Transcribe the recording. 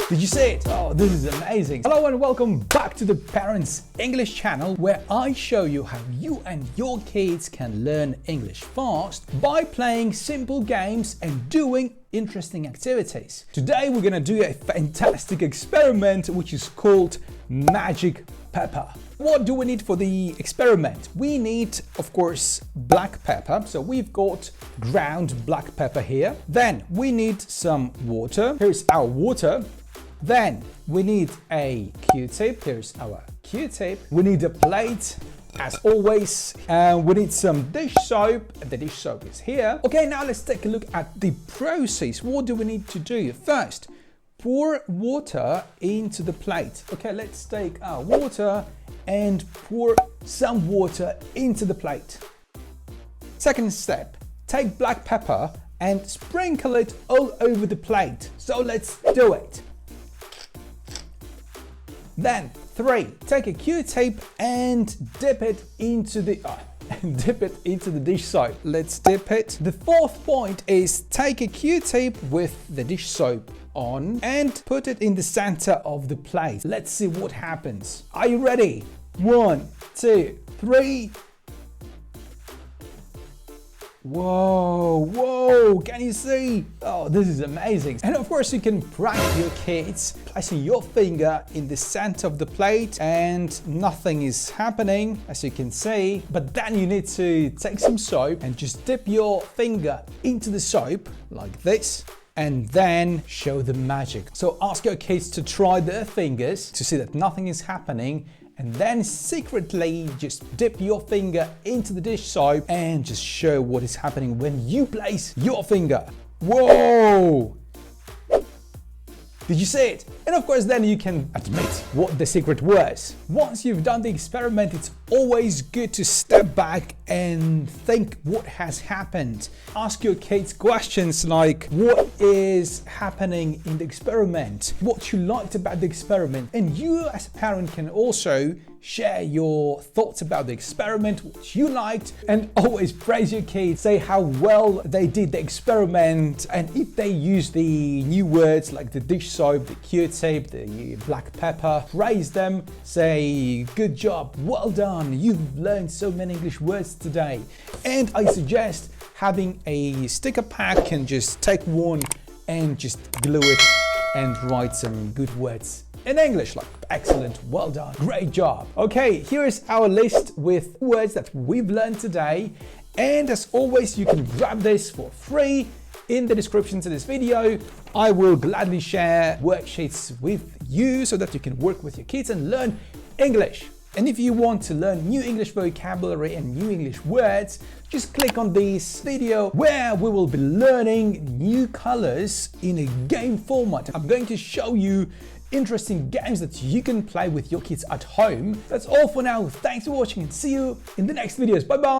Did you see it? Oh, this is amazing. Hello and welcome back to the Parents English channel, where I show you how you and your kids can learn English fast by playing simple games and doing interesting activities. Today we're gonna do a fantastic experiment which is called Magic Pepper. What do we need for the experiment? We need, of course, black pepper. So we've got ground black pepper here. Then we need some water. Here's our water. Then we need a Q-tip. Here's our Q-tip. We need a plate, as always. We need some dish soap. The dish soap is here. Okay, now let's take a look at the process. What do we need to do? First, pour water into the plate. Okay, let's take our water and pour some water into the plate. Second step, take black pepper and sprinkle it all over the plate. So let's do it. Then 3, take a Q-tip and dip it into the dish soap. Let's dip it. The fourth point is take a Q-tip with the dish soap on and put it in the center of the plate. Let's see what happens. Are you ready? 1, 2, 3. Whoa, can you see? Oh, this is amazing. And of course you can prank your kids placing your finger in the center of the plate and nothing is happening, as you can see. But then you need to take some soap and just dip your finger into the soap like this and then show the magic. So ask your kids to try their fingers to see that nothing is happening, and then secretly just dip your finger into the dish soap and just show what is happening when you place your finger. Whoa! Did you see it? And of course then you can admit what the secret was. Once you've done the experiment, it's always good to step back and think what has happened. Ask your kids questions like, what is happening in the experiment? What you liked about the experiment? And you as a parent can also share your thoughts about the experiment, what you liked, and always praise your kids. Say how well they did the experiment, and if they use the new words like the dish soap, the Q-tip, the black pepper, praise them. Say, good job, well done, you've learned so many English words today. And I suggest having a sticker pack and just take one and just glue it and write some good words in English, like excellent, well done, great job. Okay, here is our list with words that we've learned today. And as always, you can grab this for free in the description to this video. I will gladly share worksheets with you so that you can work with your kids and learn English. And if you want to learn new English vocabulary and new English words, just click on this video where we will be learning new colors in a game format. I'm going to show you interesting games that you can play with your kids at home. That's all for now. Thanks for watching and see you in the next videos. Bye bye.